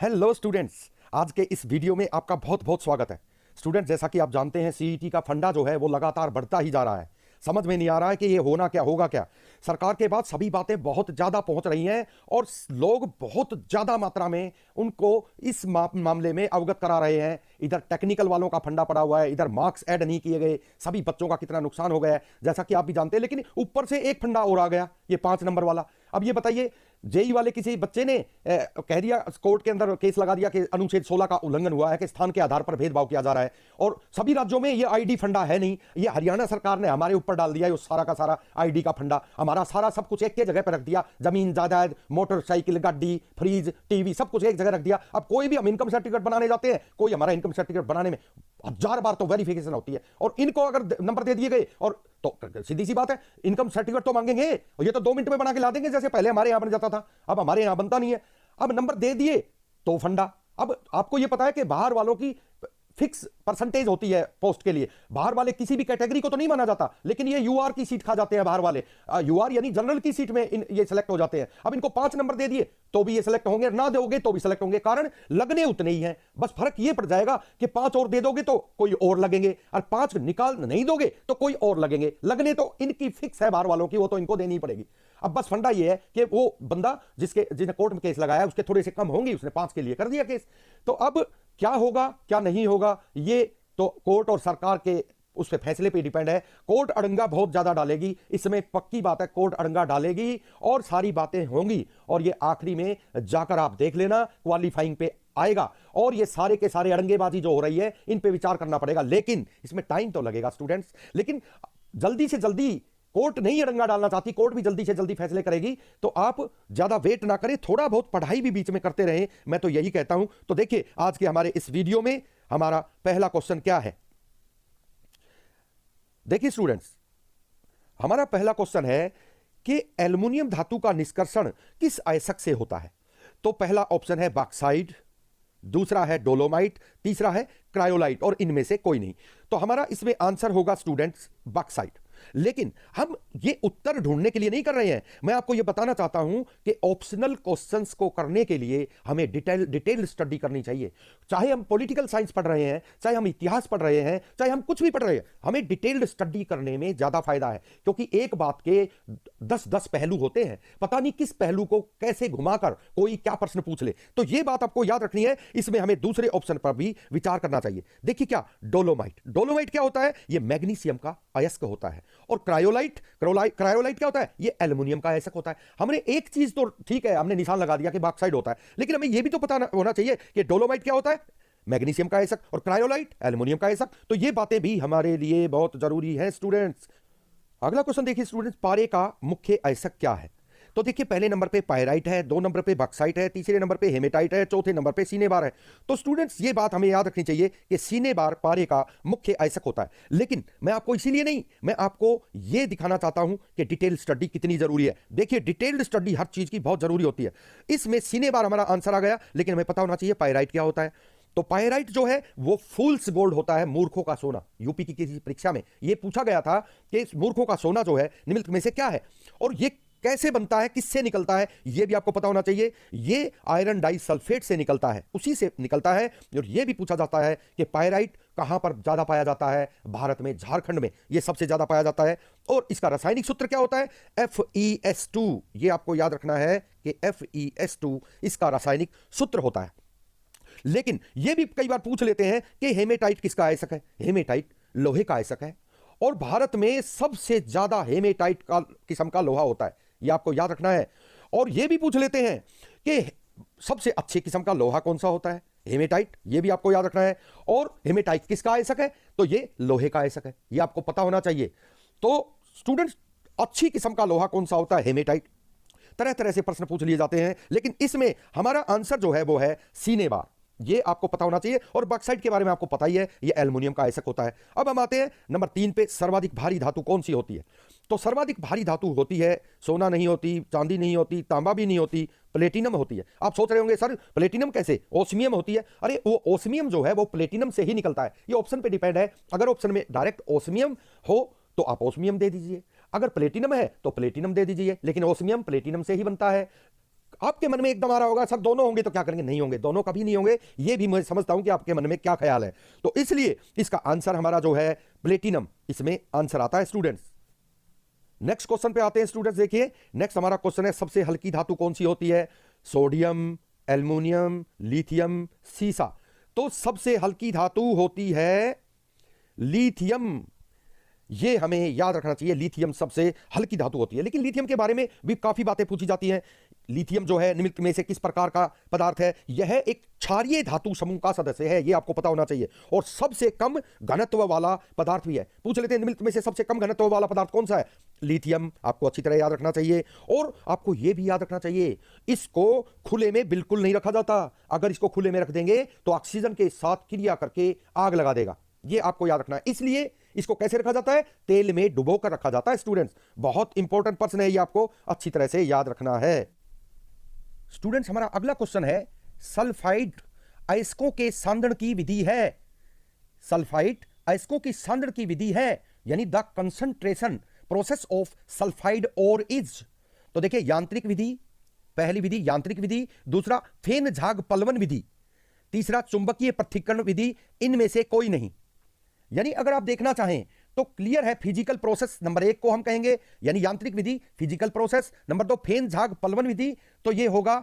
Hello students, आज के इस वीडियो में आपका बहुत बहुत स्वागत है। स्टूडेंट, जैसा कि आप जानते हैं सीईटी का फंडा जो है वो लगातार बढ़ता ही जा रहा है। समझ में नहीं आ रहा है कि ये होना क्या होगा क्या। सरकार के बाद सभी बातें बहुत ज़्यादा पहुंच रही हैं और लोग बहुत ज़्यादा मात्रा में उनको इस मामले में अवगत करा रहे हैं। इधर टेक्निकल वालों का फंडा पड़ा हुआ है, इधर मार्क्स ऐड नहीं किए गए, सभी बच्चों का कितना नुकसान हो गया है जैसा कि आप भी जानते हैं। लेकिन ऊपर से एक फंडा और आ गया, ये 5 नंबर वाला। अब ये बताइए, जेई वाले किसी बच्चे ने कह दिया, कोर्ट के अंदर केस लगा दिया कि अनुच्छेद 16 का उल्लंघन हुआ है, कि स्थान के आधार पर भेदभाव किया जा रहा है और सभी राज्यों में ये आईडी फंडा है नहीं, ये हरियाणा सरकार ने हमारे ऊपर डाल दिया, ये सारा का सारा आईडी का फंडा, हमारा सारा सब कुछ एक के जगह पर रख दिया। जमीन जायदाद, मोटरसाइकिल, गाड़ी, फ्रिज, टीवी, सब कुछ एक जगह रख दिया। अब कोई भी हम इनकम सर्टिफिकेट बनाने जाते हैं, कोई हमारा इनकम सर्टिफिकेट बनाने में 1000 बार तो वेरिफिकेशन होती है और इनको अगर नंबर दे दिए गए और तो सीधी सी बात है, इनकम सर्टिफिकेट तो मांगेंगे और ये तो 2 मिनट में बना के ला देंगे, जैसे पहले हमारे यहां बन जाता था। अब हमारे यहां बनता नहीं है। अब नंबर दे दिए तो फंडा। अब आपको ये पता है कि बाहर वालों की फिक्स परसेंटेज होती है पोस्ट के लिए, बाहर वाले किसी भी कैटेगरी को तो नहीं माना जाता, लेकिन ये यूआर की सीट खा जाते हैं बाहर वाले, यूआर यानी जनरल की सीट में ये सिलेक्ट हो जाते हैं। अब इनको 5 नंबर दे दिए तो भी ये सिलेक्ट होंगे, ना दोगे तो भी सिलेक्ट होंगे, कारण लगने उतने ही हैं। बस फर्क ये पड़ जाएगा कि 5 और दे दोगे तो कोई और लगेंगे और 5 निकाल नहीं दोगे तो कोई और लगेंगे। लगने तो इनकी फिक्स है बाहर वालों की, वो तो इनको देनी पड़ेगी। अब बस फंडा ये है कि वो बंदा जिसने कोर्ट में केस लगाया उसके थोड़े से कम होंगे, उसने 5 के लिए कर दिया केस। तो अब क्या होगा क्या नहीं होगा, ये तो कोर्ट और सरकार के उस पे फैसले पे डिपेंड है। कोर्ट अड़ंगा बहुत ज्यादा डालेगी, इसमें पक्की बात है, कोर्ट अड़ंगा डालेगी और सारी बातें होंगी और ये आखिरी में जाकर आप देख लेना क्वालिफाइंग पे आएगा और ये सारे के सारे अड़ंगेबाजी जो हो रही है इन पे विचार करना पड़ेगा। लेकिन इसमें टाइम तो लगेगा स्टूडेंट्स, लेकिन जल्दी से जल्दी कोर्ट नहीं अड़ंगा डालना चाहती, कोर्ट भी जल्दी से जल्दी फैसले करेगी, तो आप ज्यादा वेट ना करें, थोड़ा बहुत पढ़ाई भी बीच में करते रहें, मैं तो यही कहता हूं। तो देखिए, आज के हमारे इस वीडियो में हमारा पहला क्वेश्चन क्या है। देखिए स्टूडेंट्स, हमारा पहला क्वेश्चन है कि एल्युमिनियम धातु का निष्कर्षण किस अयस्क से होता है। तो पहला ऑप्शन है बॉक्साइट, दूसरा है डोलोमाइट, तीसरा है क्रायोलाइट और इनमें से कोई नहीं। तो हमारा इसमें आंसर होगा स्टूडेंट्स बॉक्साइट। लेकिन हम ये उत्तर ढूंढने के लिए नहीं कर रहे हैं, मैं आपको ये बताना चाहता हूं कि ऑप्शनल क्वेश्चंस को करने के लिए हमें डिटेल स्टडी करनी चाहिए। चाहे हम पॉलिटिकल साइंस पढ़ रहे हैं, चाहे हम इतिहास पढ़ रहे हैं, चाहे हम कुछ भी पढ़ रहे हैं, हमें डिटेल्ड स्टडी करने में ज्यादा फायदा है, क्योंकि एक बात के 10-10 पहलू होते हैं, पता नहीं किस पहलू को कैसे घुमाकर कोई क्या प्रश्न पूछ ले। तो यह बात आपको याद रखनी है, इसमें हमें दूसरे ऑप्शन पर भी विचार करना चाहिए। देखिए क्या, डोलोमाइट क्या होता है, यह मैग्नीशियम का अयस्क होता है और क्रायोलाइट क्या होता है, ये एल्युमिनियम का अयस्क होता है। हमने एक चीज तो ठीक है, हमने निशान लगा दिया कि बॉक्साइट होता है, लेकिन हमें यह भी तो पता होना चाहिए कि डोलोमाइट क्या होता है, मैग्नीशियम का अयस्क, और क्रायोलाइट एल्युमिनियम का अयस्क। तो ये बातें भी हमारे लिए बहुत जरूरी है स्टूडेंट्स। अगला क्वेश्चन देखिए स्टूडेंट्स, पारे का मुख्य अयस्क क्या है। तो देखिए, पहले नंबर पे पायराइट है, 2 नंबर पे बॉक्साइट है, तीसरे नंबर पे हेमेटाइट है, चौथे नंबर पे सीनेबार है। तो स्टूडेंट्स, ये बात हमें याद रखनी चाहिए कि सीनेबार पारे का मुख्य अयस्क होता है। लेकिन मैं आपको इसीलिए नहीं, मैं आपको ये दिखाना चाहता हूं कि डिटेल स्टडी कितनी जरूरी है। देखिए, डिटेल्ड स्टडी हर चीज की बहुत जरूरी होती है। इसमें सीनेबार हमारा आंसर आ गया, लेकिन हमें पता होना चाहिए पायराइट क्या होता है। तो पायराइट जो है वो फूल्स गोल्ड होता है, मूर्खों का सोना। यूपी की किसी परीक्षा में ये पूछा गया था कि मूर्खों का सोना जो है निम्नलिखित में से क्या है और ये कैसे बनता है, किससे निकलता है, यह भी आपको पता होना चाहिए। ये आयरन डाई सल्फेट से निकलता है, उसी से निकलता है। और यह भी पूछा जाता है कि पायराइट कहां पर ज्यादा पाया जाता है, भारत में झारखंड में यह सबसे ज्यादा पाया जाता है। और इसका रासायनिक सूत्र क्या होता है, FeS2। यह आपको याद रखना है कि FeS2 इसका रासायनिक सूत्र होता है। लेकिन यह भी कई बार पूछ लेते हैं कि हेमेटाइट किसका अयस्क है। हेमेटाइट लोहे का अयस्क है और भारत में सबसे ज्यादा हेमेटाइट का किस्म का लोहा होता है, यह आपको याद रखना है। और यह भी पूछ लेते हैं कि सबसे अच्छे किस्म का लोहा कौन सा होता है, हेमेटाइट, यह भी आपको याद रखना है। और हेमेटाइट किसका अयस्क है, तो यह लोहे का अयस्क है, यह आपको पता होना चाहिए। तो स्टूडेंट्स, अच्छी किस्म का लोहा कौन सा होता है, हेमेटाइट। तरह तरह से प्रश्न पूछ लिए जाते हैं, लेकिन इसमें हमारा आंसर जो है वो है सीनेबार, ये आपको पता होना चाहिए। और बॉक्साइट के बारे में आपको पता ही है, ये एल्युमिनियम का अयस्क होता है। अब हम आते हैं नंबर 3 पे, सर्वाधिक भारी धातु कौन सी होती है। तो सर्वाधिक भारी धातु होती है, सोना नहीं होती, चांदी नहीं होती, तांबा भी नहीं होती, प्लेटिनम होती है। आप सोच रहे होंगे सर प्लेटिनम कैसे, ओस्मियम होती है। अरे वो ओस्मियम जो है वो प्लेटिनम से ही निकलता है, ये ऑप्शन पे डिपेंड है। अगर ऑप्शन में डायरेक्ट ओस्मियम हो तो आप ओस्मियम दे दीजिए, अगर प्लेटिनम है तो प्लेटिनम दे दीजिए, लेकिन ओस्मियम प्लेटिनम से ही बनता है। आपके मन में एकदम आ रहा होगा सर दोनों होंगे तो क्या करेंगे, नहीं होंगे, दोनों कभी नहीं होंगे, ये भी मैं समझता हूं कि आपके मन में क्या ख्याल है। तो इसलिए इसका आंसर हमारा जो है प्लेटिनम, इसमें आंसर आता है स्टूडेंट्स। नेक्स्ट क्वेश्चन पे आते हैं स्टूडेंट्स। देखिए नेक्स्ट हमारा क्वेश्चन है सबसे हल्की धातु कौन सी होती है? सोडियम, एल्युमिनियम, लिथियम, सीसा। तो सबसे हल्की धातु होती है लिथियम, ये हमें याद रखना चाहिए, लिथियम सबसे हल्की धातु होती है। लेकिन लिथियम के बारे में भी काफी बातें पूछी जाती हैं। लिथियम जो है निम्नलिखित में से किस प्रकार का पदार्थ है? यह एक क्षारीय धातु समूह का सदस्य है, यह आपको पता होना चाहिए, और सबसे कम घनत्व वाला पदार्थ भी है। पूछ लेते हैं निम्नलिखित में से सबसे कम घनत्व वाला पदार्थ कौन सा है? लिथियम, आपको अच्छी तरह याद रखना चाहिए। और आपको यह भी याद रखना चाहिए इसको खुले में बिल्कुल नहीं रखा जाता, अगर इसको खुले में रख देंगे तो ऑक्सीजन के साथ क्रिया करके आग लगा देगा, यह आपको याद रखना है। इसलिए इसको कैसे रखा जाता है? तेल में डुबो कर रखा जाता है स्टूडेंट्स। बहुत इंपॉर्टेंट प्रश्न है, यह आपको अच्छी तरह से याद रखना है स्टूडेंट्स। हमारा अगला क्वेश्चन है सल्फाइड अयस्कों के सांद्रण की विधि है। सल्फाइड अयस्कों की सांद्रण की विधि है, यानी the concentration process of sulphide और इज। तो देखिए यांत्रिक विधि, पहली विधि यांत्रिक विधि, दूसरा फेन झाग पलवन विधि, तीसरा चुंबकीय पृथक्करण विधि, इनमें से कोई नहीं। यानी अगर आप देखना चाहें तो क्लियर है, फिजिकल प्रोसेस नंबर 1 को हम कहेंगे यानी यांत्रिक विधि, फिजिकल प्रोसेस। नंबर 2 फेन झाग पलवन विधि, तो यह होगा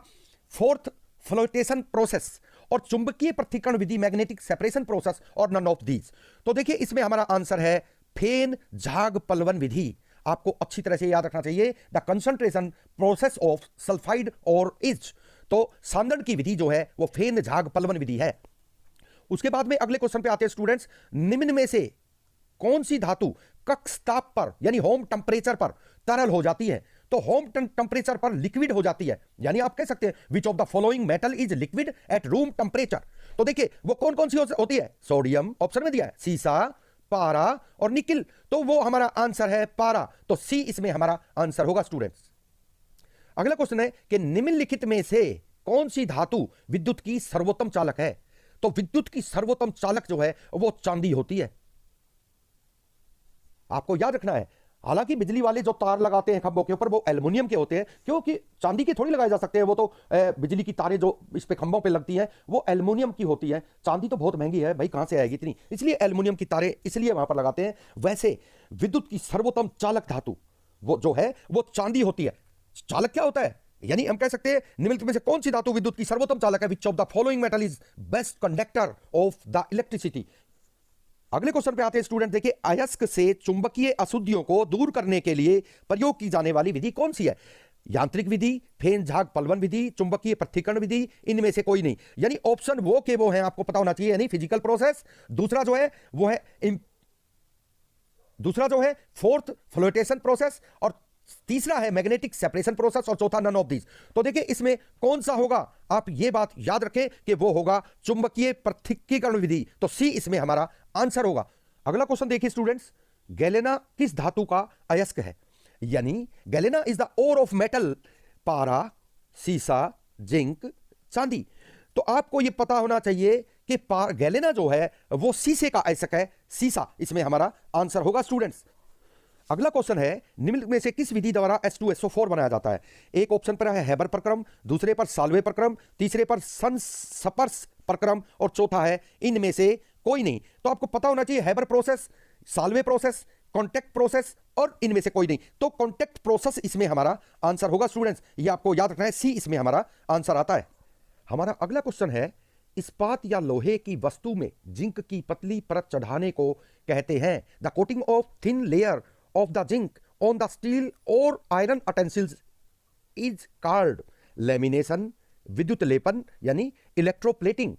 फोर्थ फ्लोटेशन प्रोसेस। और चुंबकीय पृथक्करण विधि मैग्नेटिक सेपरेशन प्रोसेस, और नन ऑफ दीज। तो देखिए इसमें हमारा आंसर है फेन झाग पलवन विधि। आपको अच्छी तरह से याद रखना चाहिए the concentration process of sulphide और इज। तो सांद्रण की विधि जो है वो फेन झाग पलवन विधि है। उसके बाद में अगले क्वेश्चन पे आते हैं स्टूडेंट्स, निम्न में से कौन सी धातु कक्ष ताप पर यानी होम टेम्परेचर पर तरल हो जाती है? तो होम टेम्परेचर पर लिक्विड हो जाती है, यानी आप कह सकते हैं विच of the following metal is liquid at room temperature. तो देखिए वो कौन कौन सी होती है? सोडियम ऑप्शन में दिया है, सीसा, पारा और निकिल। तो वो हमारा आंसर है पारा, तो सी इसमें हमारा आंसर होगा स्टूडेंट्स। अगला क्वेश्चन है कि निम्नलिखित में से कौन सी धातु विद्युत की सर्वोत्तम चालक है? तो विद्युत की सर्वोत्तम चालक जो है वो चांदी होती है, आपको याद रखना है। हालांकि बिजली वाले जो तार लगाते हैं खंभों के ऊपर वो एल्युमिनियम के होते हैं, क्योंकि चांदी के थोड़ी लगाए जा सकते हैं, वो तो बिजली की तारें जो इस पे खंभों पे लगती हैं वो एल्युमिनियम की होती है। चांदी तो बहुत महंगी है भाई, कहां से आएगी इतनी, इसलिए एल्युमिनियम की तारें इसलिए वहां पर लगाते हैं। वैसे विद्युत की सर्वोत्तम चालक धातु वो जो है वो चांदी होती है। चालक क्या होता है? यानी हम कह सकते हैं निम्नलिखित में से कौन सी धातु विद्युत की सर्वोत्तम चालक है? विच of the following metal is best conductor of the electricity. अगले क्वेश्चन पे आते हैं स्टूडेंट। देखिए अयस्क से चुंबकीय अशुद्धियों को दूर करने के लिए प्रयोग की जाने वाली विधि कौन सी है? यांत्रिक विधि, फेन झाग पलवन विधि, चुंबकीय पृथक्करण विधि, इनमें से कोई नहीं। यानी ऑप्शन वो के वो हैं, आपको पता होना चाहिए, यानी फिजिकल प्रोसेस, दूसरा जो है वो है फोर्थ फ्लोटेशन प्रोसेस, और तीसरा है मैग्नेटिक सेपरेशन प्रोसेस, और चौथा नन ऑफ दीज। तो देखिए इसमें कौन सा होगा? आप ये बात याद रखें कि वो होगा चुंबकीय पृथक्कीकरण विधि, तो सी इसमें हमारा आंसर होगा। अगला क्वेश्चन देखिए स्टूडेंट्स, गैलेना किस धातु का अयस्क है? यानी galena is the ore of metal, पारा, सीसा, जिंक, चांदी। तो आपको यह पता होना चाहिए कि गैलेना जो है वो सीसे का अयस्क है, सीसा इसमें हमारा आंसर होगा स्टूडेंट्स। अगला क्वेश्चन है निम्न में से किस विधि द्वारा H2SO4 बनाया जाता है? एक ऑप्शन पर है हैबर प्रक्रम, दूसरे पर साल्वे प्रक्रम, तीसरे पर संस्पर्श प्रक्रम, और चौथा है इनमें से कोई नहीं। तो आपको पता होना चाहिए Haber process, Solvay process, contact process, और इनमें से कोई नहीं। तो कॉन्टैक्ट प्रोसेस इसमें हमारा आंसर होगा स्टूडेंट्स, ये आपको याद रखना है, सी इसमें हमारा आंसर आता है। हमारा अगला क्वेश्चन है इस्पात या लोहे की वस्तु में जिंक की पतली परत चढ़ाने को कहते हैं। The coating of thin layer of the zinc on the steel or iron utensils is called lamination, विद्युत लेपन यानी इलेक्ट्रोप्लेटिंग।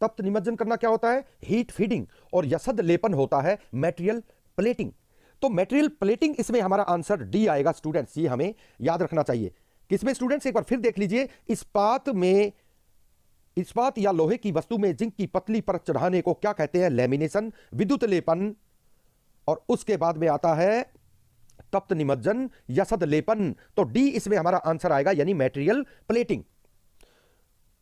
तप्त निमज्जन करना क्या होता है? Heat feeding. और यसद लेपन होता है मेटेरियल प्लेटिंग। तो मेटेरियल प्लेटिंग इसमें हमारा आंसर डी आएगा स्टूडेंट्स, ये हमें याद रखना चाहिए। किसमें स्टूडेंट्स? एक बार फिर देख लीजिए, इस्पात या लोहे की वस्तु में जिंक की पतली परत चढ़ाने को क्या कहते हैं? लैमिनेशन, विद्युत लेपन, और उसके बाद में आता है तप्त निमज्जन, यसद लेपन। तो डी इसमें हमारा आंसर आएगा, यानी मेटेरियल प्लेटिंग।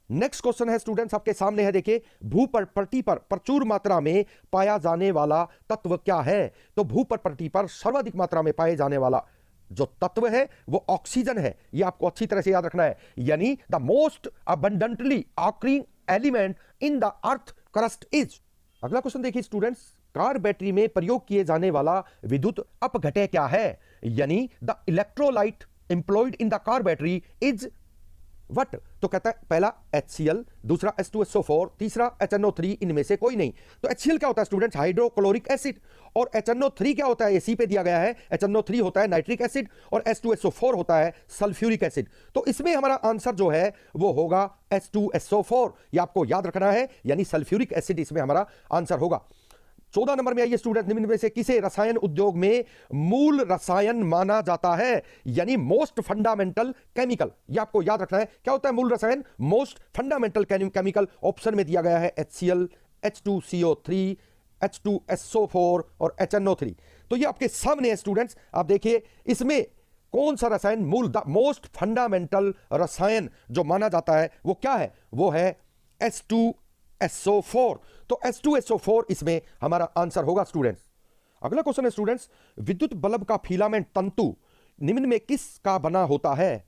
नेक्स्ट क्वेश्चन है स्टूडेंट्स आपके सामने है, देखिए भूपटल पर प्रचुर मात्रा में पाया जाने वाला तत्व क्या है? तो भूपटल पर सर्वाधिक मात्रा में पाए जाने वाला जो तत्व है वो ऑक्सीजन है, ये आपको अच्छी तरह से याद रखना है, यानी the most abundantly occurring element in the earth crust is. अगला क्वेश्चन देखिए स्टूडेंट्स, कार बैटरी में प्रयोग किए जाने वाला विद्युत अपघटय क्या है, यानी the electrolyte employed in the car battery is what. तो कहता है पहला HCl, दूसरा H2SO4, तीसरा HNO3, इनमें से कोई नहीं। तो HCl क्या होता है स्टूडेंट्स, हाइड्रोक्लोरिक एसिड, और HNO3 क्या होता है, ये सी पे दिया गया है, HNO3 होता है नाइट्रिक एसिड, और H2SO4 होता है सल्फ्यूरिक एसिड। तो इसमें हमारा आंसर जो है वो होगा H2SO4, ये आपको याद रखना है, यानी सल्फ्यूरिक एसिड इसमें हमारा आंसर होगा। 14 नंबर में आइए स्टूडेंट, निम्न में से किसे रसायन उद्योग में मूल रसायन माना जाता है, यानी मोस्ट फंडामेंटल केमिकल। ये आपको याद रखना है, क्या होता है मूल रसायन, मोस्ट फंडामेंटल केमिकल। ऑप्शन में दिया गया है HCl, H2CO3, H2SO4 और HNO3। तो ये आपके सामने है स्टूडेंट्स, आप देखिए इसमें कौन सा रसायन मूल, द मोस्ट फंडामेंटल रसायन जो माना जाता है वो क्या है, वो है H2SO4। तो H2SO4 इसमें हमारा आंसर होगा स्टूडेंट्स। अगला क्वेश्चन है स्टूडेंट्स, विद्युत बल्ब का फिलामेंट तंतु निम्न में किस का बना होता है,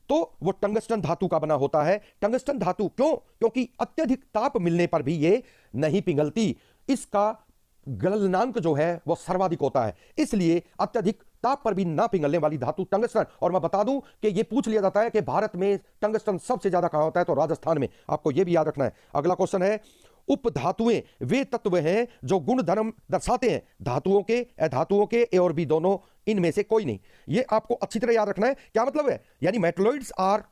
तो वो टंगस्टन धातु का बना होता है। टंगस्टन धातु क्यों, क्योंकि अत्यधिक ताप मिलने पर भी ये नहीं पिघलती, इसका गलनांक जो है वो सर्वाधिक होता है, इसलिए अत्यधिक ताप पर भी ना पिघलने वाली धातु टंगस्टन। और मैं बता दूं कि ये पूछ लिया जाता है कि भारत में टंगस्टन सबसे ज्यादा कहां होता है, तो राजस्थान में, आपको ये भी याद रखना है। अगला क्वेश्चन है, उपधातुएं वे तत्व हैं जो गुण धर्म दर्शाते हैं, धातुओं के अधातुओं के, ए और बी दोनों, इनमें से कोई नहीं। ये आपको अच्छी तरह याद रखना है, क्या मतलब है, यानी metalloids are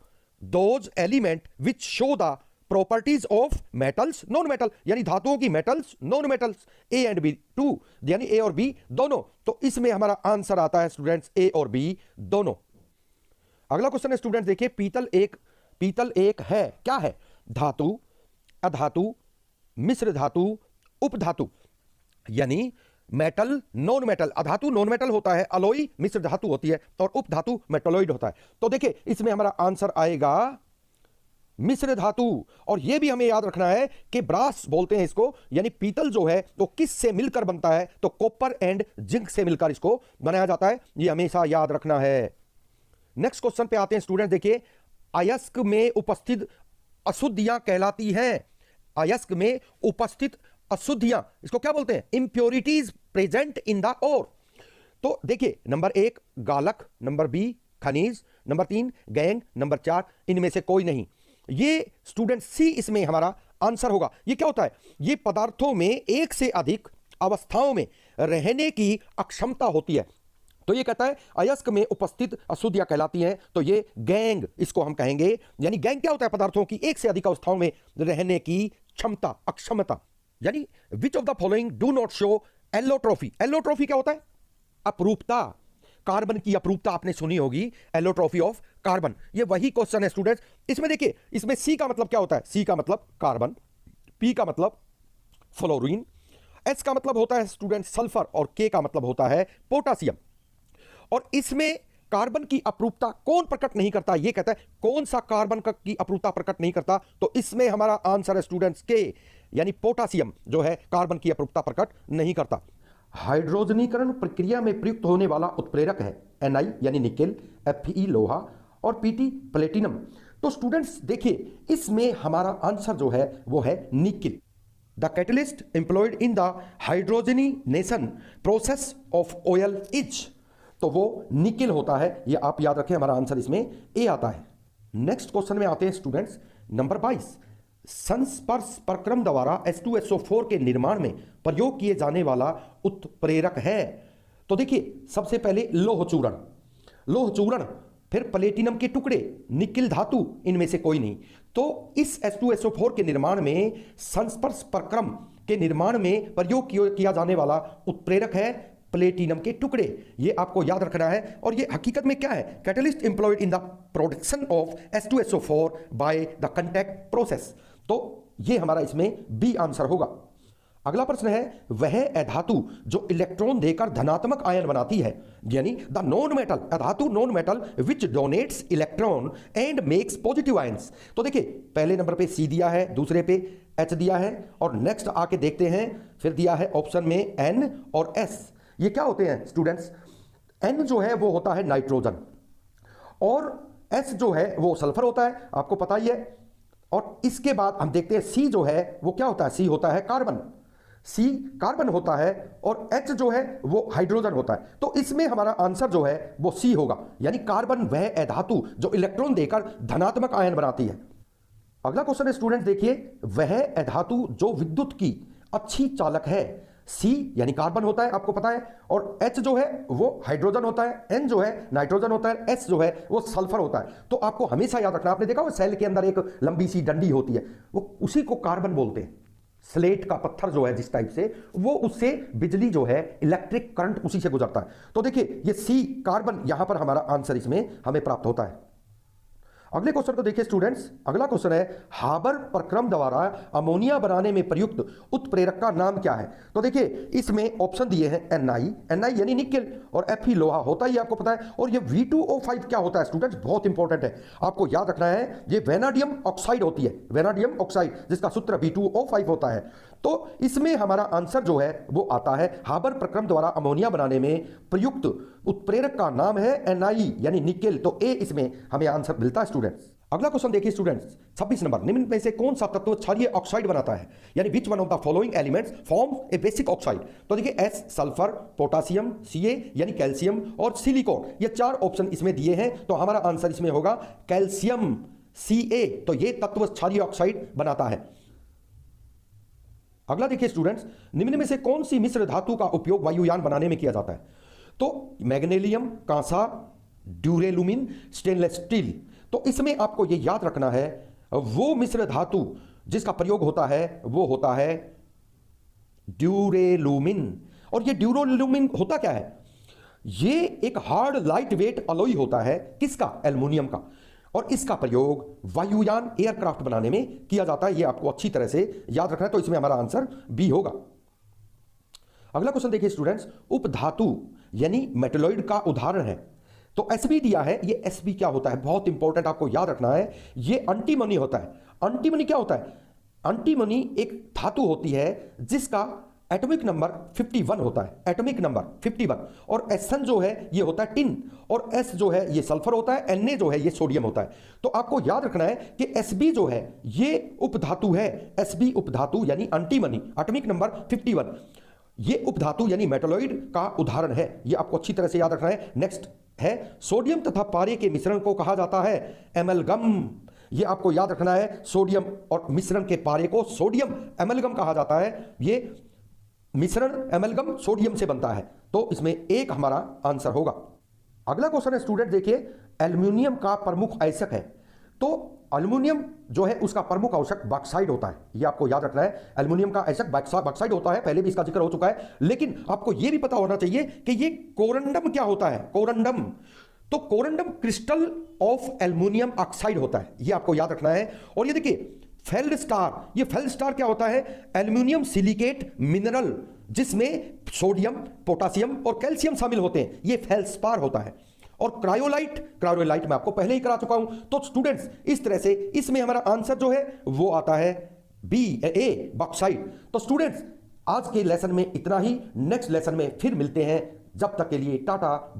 those element which show the properties of metals non metal, यानी धातुओं की metals non metals, A and B two, यानी ए और बी दोनों। तो इसमें हमारा आंसर आता है स्टूडेंट्स ए और बी दोनों। अगला क्वेश्चन है स्टूडेंट्स देखिए, पीतल एक है, क्या है, धातु, अधातु, मिश्र धातु, उपधातु, यानी मेटल नॉन मेटल। अधातु नॉन मेटल होता है, अलॉय मिश्र धातु होती है, और उपधातु मेटलॉइड होता है। तो देखिए इसमें हमारा आंसर आएगा मिश्र धातु। और यह भी हमें याद रखना है कि ब्रास बोलते हैं इसको, यानी पीतल जो है तो किस से मिलकर बनता है, तो कॉपर एंड जिंक से मिलकर इसको बनाया जाता है, यह हमेशा याद रखना है। नेक्स्ट क्वेश्चन पे आते हैं स्टूडेंट देखिए, अयस्क में उपस्थित अशुद्धियां कहलाती हैं, अयस्क में उपस्थित अशुद्धियां, इसको क्या बोलते हैं, impurities present in the ore. तो देखिए नंबर 1 गालक, नंबर बी खनिज, नंबर 3 गैंग, नंबर 4 इनमें से कोई नहीं। ये स्टूडेंट सी इसमें हमारा आंसर होगा। ये क्या होता है, ये पदार्थों में एक से अधिक अवस्थाओं में रहने की अक्षमता होती है। तो ये कहता है अयस्क में उपस्थित अशुद्धियां कहलाती हैं, तो ये गैंग इसको हम कहेंगे। यानी गैंग क्या होता है, पदार्थों की एक से अधिक अवस्थाओं में रहने की क्षमता, अक्षमता। यानी which of the following do not show allotropy. Allotropy क्या होता है, अपरूपता, कार्बन की अपरूपता आपने सुनी होगी, एलोट्रोफी ऑफ कार्बन। ये वही क्वेश्चन है स्टूडेंट्स। इसमें देखिए, इसमें सी का मतलब क्या होता है, सी का मतलब कार्बन, पी का मतलब फ्लोरीन, एस का मतलब होता है स्टूडेंट सल्फर, और के का मतलब होता है पोटासियम। और इसमें कार्बन की अपरूपता कौन प्रकट नहीं करता, ये कहता है कौन सा कार्बन की अपरूपता प्रकट नहीं करता, तो इसमें हमारा आंसर है स्टूडेंट्स के, यानी पोटासियम जो है कार्बन की अपरूपता प्रकट नहीं करता। हाइड्रोजनीकरण प्रक्रिया में प्रयुक्त होने वाला उत्प्रेरक है Na यानी निकेल, Fe लोहा, और Pt प्लेटिनम। तो स्टूडेंट्स देखिए इसमें हमारा आंसर जो है वो है nickel. The catalyst employed in the hydrogenation process of oil is, तो वो निकेल होता है, ये आप याद रखें, हमारा आंसर इसमें ए आता है। नेक्स्ट क्वेश्चन में आते हैं स्टूडेंट्स, नंबर 22, संस्पर्श प्रक्रम द्वारा H2SO4 के निर्माण में प्रयोग किए जाने वाला उत्प्रेरक है। तो देखिए सबसे पहले लोह चूर्ण, फिर प्लेटिनम के टुकड़े, निकेल धातु, इनमें से कोई नहीं। तो इस H2SO4 के निर्माण में, संस्पर्श प्रक्रम के निर्माण में प्रयोग किया जाने वाला उत्प्रेरक है प्लेटिनम के टुकड़े। ये आपको याद रखना है। और ये हकीकत में क्या है, catalyst employed in the production of H2SO4 by the contact process. तो ये हमारा इसमें बी आंसर होगा। अगला प्रश्न है, वह अधातु जो इलेक्ट्रॉन देकर धनात्मक आयन बनाती है, यानी द नॉन मेटल, अधातु non metal which donates electron and makes positive ions. तो देखिए पहले नंबर पे सी दिया है, दूसरे पे एच दिया है, और नेक्स्ट आके देखते हैं, फिर दिया है ऑप्शन में एन और एस। ये क्या होते हैं स्टूडेंट्स, N जो है वो होता है नाइट्रोजन, और S जो है वो सल्फर होता है, आपको पता ही है। और इसके बाद हम देखते हैं C जो है वो क्या होता है, C होता है कार्बन, C कार्बन होता है, और H जो है वो हाइड्रोजन होता है। तो इसमें हमारा आंसर जो है वो C होगा, यानी कार्बन वह अधातु जो इलेक्ट्रॉन देकर धनात्मक आयन बनाती है। अगला क्वेश्चन है स्टूडेंट देखिए, वह अधातु जो विद्युत की अच्छी चालक है। C यानी कार्बन होता है, आपको पता है, और H जो है वो हाइड्रोजन होता है, N जो है नाइट्रोजन होता है, S जो है वो सल्फर होता है। तो आपको हमेशा याद रखना, आपने देखा वो सेल के अंदर एक लंबी सी डंडी होती है, वो उसी को कार्बन बोलते हैं। स्लेट का पत्थर जो है जिस टाइप से, वो उससे बिजली जो है इलेक्ट्रिक करंट उसी से गुजरता है। तो देखिए ये C कार्बन, यहां पर हमारा आंसर इसमें हमें प्राप्त होता है। अगले क्वेश्चन को देखिए स्टूडेंट्स, अगला क्वेश्चन है हाबर प्रक्रम द्वारा अमोनिया बनाने में प्रयुक्त उत्प्रेरक का नाम क्या है। तो देखिए इसमें ऑप्शन दिए हैं Ni यानी निकेल, और Fe लोहा होता ही आपको पता है, और ये V2O5 क्या होता है स्टूडेंट्स, बहुत इंपॉर्टेंट है, आपको याद रखना है, ये वेनाडियम ऑक्साइड होती है, वेनाडियम ऑक्साइड जिसका सूत्र V2O5 होता है। तो इसमें हमारा आंसर जो है वो आता है, हाबर प्रक्रम द्वारा अमोनिया बनाने में प्रयुक्त उत्प्रेरक का नाम है Ni यानी निकेल। तो ए इसमें हमें आंसर मिलता है स्टूडेंट्स। अगला क्वेश्चन देखिए स्टूडेंट्स, 26 नंबर, निम्न में से कौन सा तत्व क्षारीय ऑक्साइड बनाता है, यानी which one of the following elements form A basic oxide. तो देखिए S सल्फर, पोटासियम, Ca यानी कैल्शियम, और सिलिकॉन, ये चार ऑप्शन इसमें दिए हैं। तो हमारा आंसर इसमें होगा कैल्शियम Ca। तो ये तत्व क्षारीय ऑक्साइड बनाता है। अगला देखिए स्टूडेंट्स, निम्न में से कौन सी मिश्र धातु का उपयोग वायुयान बनाने में किया जाता है। तो मैग्नीशियम, कांसा, ड्यूरेलुमिन, स्टेनलेस स्टील। तो इसमें आपको यह याद रखना है, वो मिश्र धातु जिसका प्रयोग होता है वो होता है ड्यूरेलुमिन। और ये ड्यूरेलुमिन होता क्या है, ये एक हार्ड लाइट वेट अलॉय होता है, किसका, एल्युमिनियम का, और इसका प्रयोग वायुयान एयरक्राफ्ट बनाने में किया जाता है। ये आपको अच्छी तरह से याद रखना है। तो इसमें हमारा आंसर बी होगा। अगला क्वेश्चन देखिए स्टूडेंट्स, उपधातु यानी मेटलॉइड का उदाहरण है। तो Sb दिया है, ये Sb क्या होता है, बहुत इंपॉर्टेंट, आपको याद रखना है, ये एंटीमनी होता है। एंटीमनी क्या होता है, एंटीमनी एक धातु होती है जिसका एटॉमिक नंबर 51 होता है, एटॉमिक नंबर 51, और Sn जो है ये होता है टिन, और S जो है ये सल्फर होता है, Na जो है ये सोडियम होता है। तो आपको याद रखना है कि Sb जो है ये उपधातु है, Sb उपधातु यानी एंटीमनी, एटॉमिक नंबर 51, ये उपधातु यानी मेटलॉइड का उदाहरण है। ये आपको अच्छी तरह से याद रखना है। नेक्स्ट है, सोडियम तथा पारे के मिश्रण को कहा जाता है एमलगम। ये आपको याद रखना है, सोडियम और मिश्रण के पारे को सोडियम एमलगम कहा जाता है। ये मिश्रण एमलगम सोडियम से बनता है। तो इसमें एक हमारा आंसर होगा। अगला क्वेश्चन है स्टूडेंट देखिए, एल्युमिनियम का प्रमुख आयस्क है। तो एल्युमिनियम जो है उसका प्रमुख आवश्यक बॉक्साइड होता है, ये आपको याद रखना है। एल्युमिनियम का आयस्क बॉक्साइड होता है, पहले भी इसका जिक्र हो चुका है, लेकिन आपको यह भी पता होना चाहिए कि ये कोरंडम क्या होता है, कोरंडम। तो corundum crystal of aluminium oxide होता है, ये आपको याद रखना है। और ये देखिए फेल्डस्टार, ये फेल्डस्टार क्या होता है, एल्युमिनियम सिलिकेट मिनरल जिसमें सोडियम, पोटासियम और कैल्शियम शामिल होते हैं, ये फेल्डस्पार होता है। और क्रायोलाइट मैं आपको पहले ही करा चुका हूं। तो स्टूडेंट्स इस तरह से इसमें हमारा आंसर जो है वो आता है बी, ए, बॉक्साइट। तो स्टूडेंट्स आज के लेसन में इतना ही, नेक्स्ट लेसन में फिर मिलते हैं, जब तक के लिए टाटा।